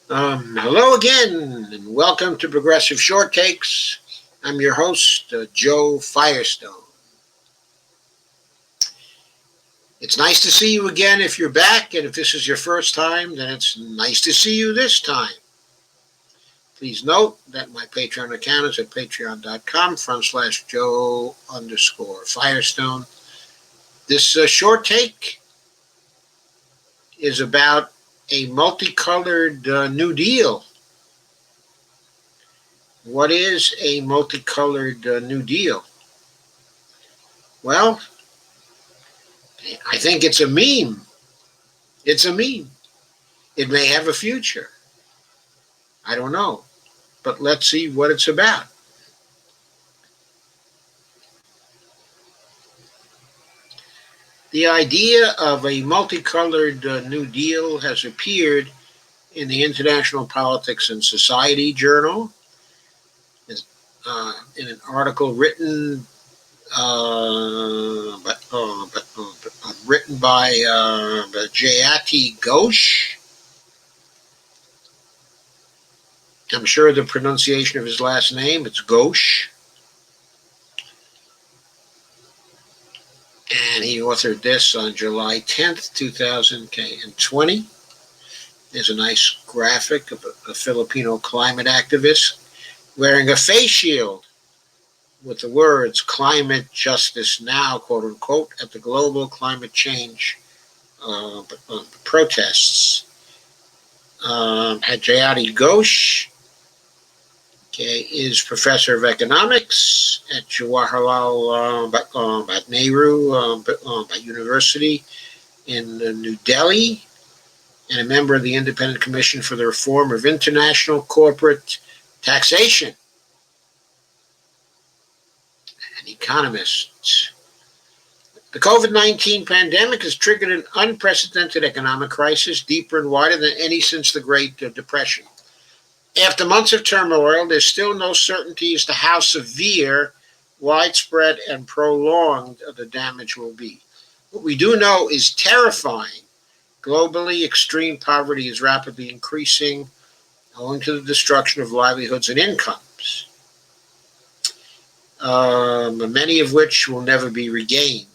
Hello again, and welcome to Progressive Short Takes. I'm your host, Joe Firestone. It's nice to see you again if you're back, and if this is your first time, then it's nice to see you this time. Please note that my Patreon account is at patreon.com/Joe_Firestone. This short take is about a multicolored New Deal. What is a multicolored New Deal? Well, I think it's a meme. It's a meme. It may have a future. I don't know. But let's see what it's about. The idea of a multicolored New Deal has appeared in the International Politics and Society Journal, in an article written by Jayati Ghosh. I'm sure the pronunciation of his last name, it's Ghosh. And he authored this on July 10th, 2020. There's a nice graphic of a Filipino climate activist wearing a face shield with the words "Climate Justice Now," quote unquote, at the global climate change protests. Jayati Ghosh is professor of economics at Jawaharlal Nehru University in New Delhi, and a member of the Independent Commission for the Reform of International Corporate Taxation. An economist. The COVID-19 pandemic has triggered an unprecedented economic crisis, deeper and wider than any since the Great Depression. After months of turmoil, there's still no certainty as to how severe, widespread, and prolonged the damage will be. What we do know is terrifying. Globally, extreme poverty is rapidly increasing, owing to the destruction of livelihoods and incomes, many of which will never be regained.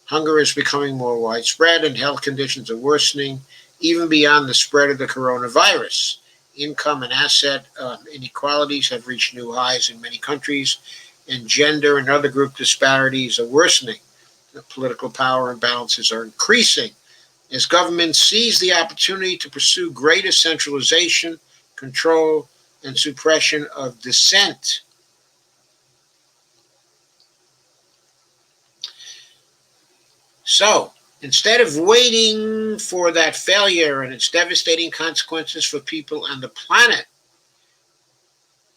Hunger is becoming more widespread, and health conditions are worsening, even beyond the spread of the coronavirus. Income and asset inequalities have reached new highs in many countries, and gender and other group disparities are worsening. The political power imbalances are increasing as governments seize the opportunity to pursue greater centralization, control, and suppression of dissent. So, instead of waiting for that failure and its devastating consequences for people and the planet,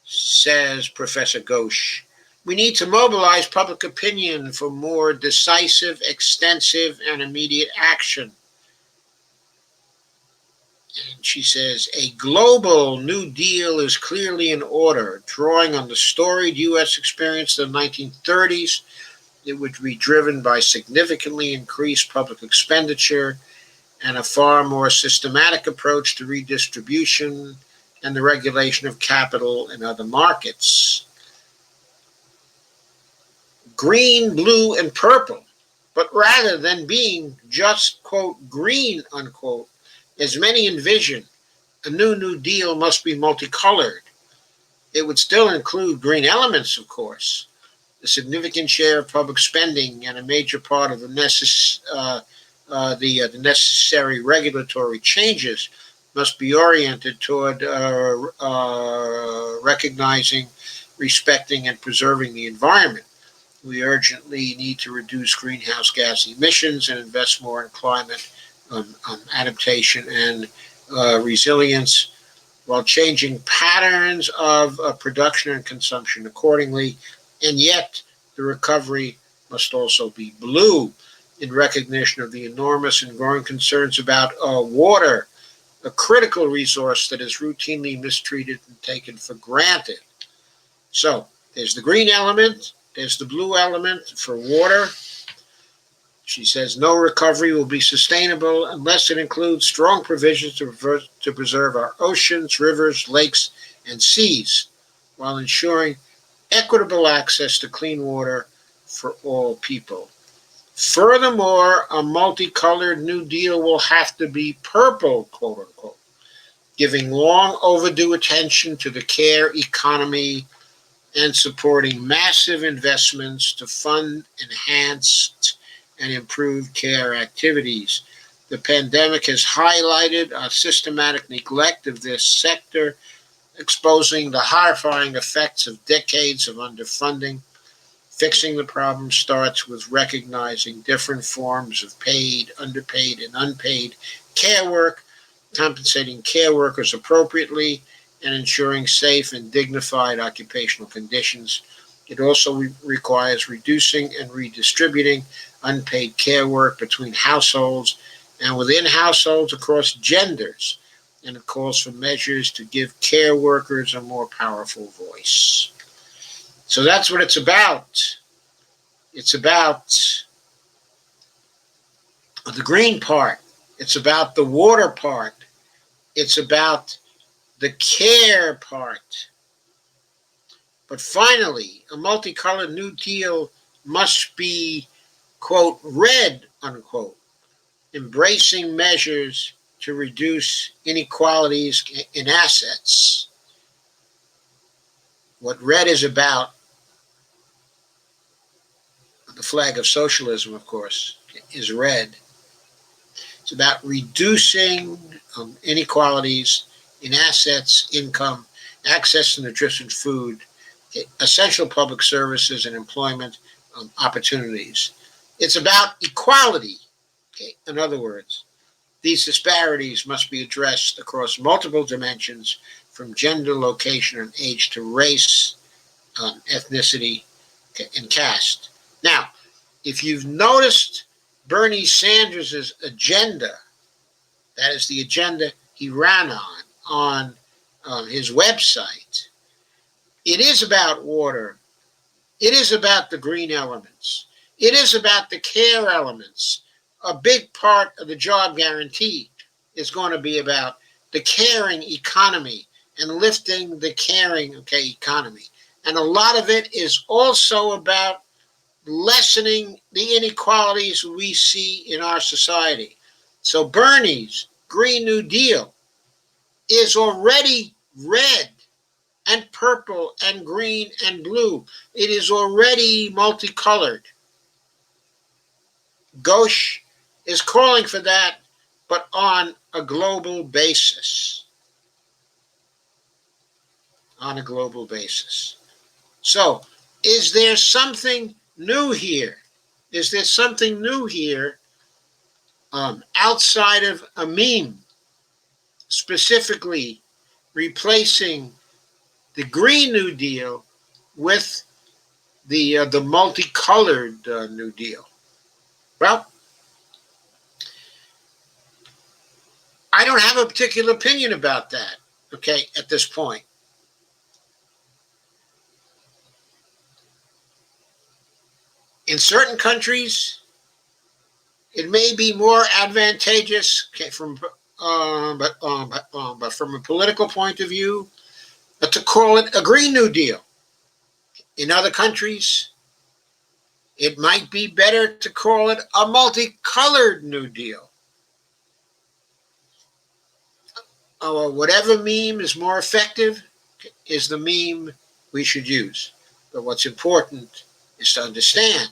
says Professor Ghosh, we need to mobilize public opinion for more decisive, extensive, and immediate action. And she says, a global New Deal is clearly in order, drawing on the storied U.S. experience of the 1930s. It would be driven by significantly increased public expenditure and a far more systematic approach to redistribution and the regulation of capital and other markets. Green, blue, and purple. But rather than being just, quote, green, unquote, as many envision, a New Deal must be multicolored. It would still include green elements, of course. A significant share of public spending and a major part of the necessary regulatory changes must be oriented toward recognizing, respecting, and preserving the environment. We urgently need to reduce greenhouse gas emissions and invest more in climate adaptation and resilience, while changing patterns of production and consumption accordingly. And yet, the recovery must also be blue, in recognition of the enormous and growing concerns about water, a critical resource that is routinely mistreated and taken for granted. So, there's the green element, there's the blue element for water. She says no recovery will be sustainable unless it includes strong provisions to preserve our oceans, rivers, lakes, and seas while ensuring equitable access to clean water for all people. Furthermore, a multicolored New Deal will have to be purple, quote unquote, giving long overdue attention to the care economy and supporting massive investments to fund enhanced and improved care activities. The pandemic has highlighted a systematic neglect of this sector, exposing the horrifying effects of decades of underfunding. Fixing the problem starts with recognizing different forms of paid, underpaid, and unpaid care work, compensating care workers appropriately, and ensuring safe and dignified occupational conditions. It also requires reducing and redistributing unpaid care work between households and within households across genders. And it calls for measures to give care workers a more powerful voice. So that's what it's about. It's about the green part. It's about the water part. It's about the care part. But finally, a multicolored New Deal must be, quote, red, unquote, embracing measures to reduce inequalities in assets. What red is about, the flag of socialism, of course, is red. It's about reducing inequalities in assets, income, access to nutritious food, essential public services, and employment opportunities. It's about equality. Okay? In other words, these disparities must be addressed across multiple dimensions, from gender, location, and age to race, ethnicity, and caste. Now, if you've noticed Bernie Sanders' agenda, that is the agenda he ran on his website, it is about water. It is about the green elements. It is about the care elements. A big part of the job guarantee is going to be about the caring economy and lifting the caring economy. And a lot of it is also about lessening the inequalities we see in our society. So Bernie's Green New Deal is already red and purple and green and blue. It is already multicolored. Ghosh is calling for that, but on a global basis. On a global basis. So, is there something new here? Is there something new here outside of a meme, specifically replacing the Green New Deal with the multicolored New Deal? Well, I don't have a particular opinion about that, okay, at this point. In certain countries, it may be more advantageous, okay, but from a political point of view, to call it a Green New Deal. In other countries, it might be better to call it a multicolored New Deal. Whatever meme is more effective is the meme we should use. But what's important is to understand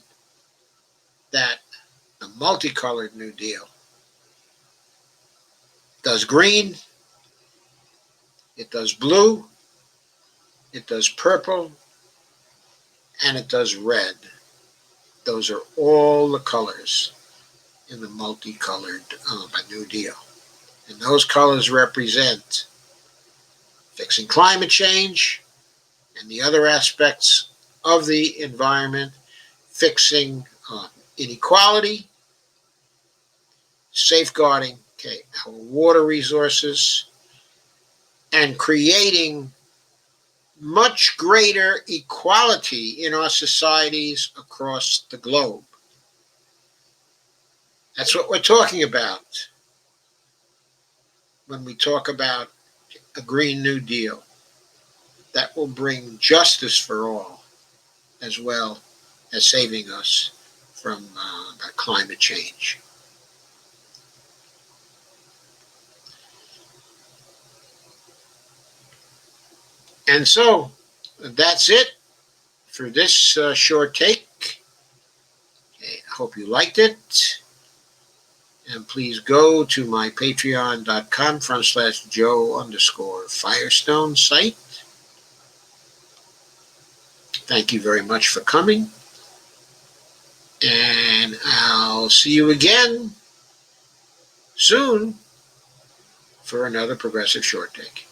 that the multicolored New Deal does green, it does blue, it does purple, and it does red. Those are all the colors in the multicolored New Deal. And those colors represent fixing climate change and the other aspects of the environment, fixing inequality, safeguarding our water resources, and creating much greater equality in our societies across the globe. That's what we're talking about when we talk about a Green New Deal. That will bring justice for all, as well as saving us from climate change. And so that's it for this short take. Okay, I hope you liked it. And please go to my patreon.com/Joe_Firestone site. Thank you very much for coming. And I'll see you again soon for another progressive short take.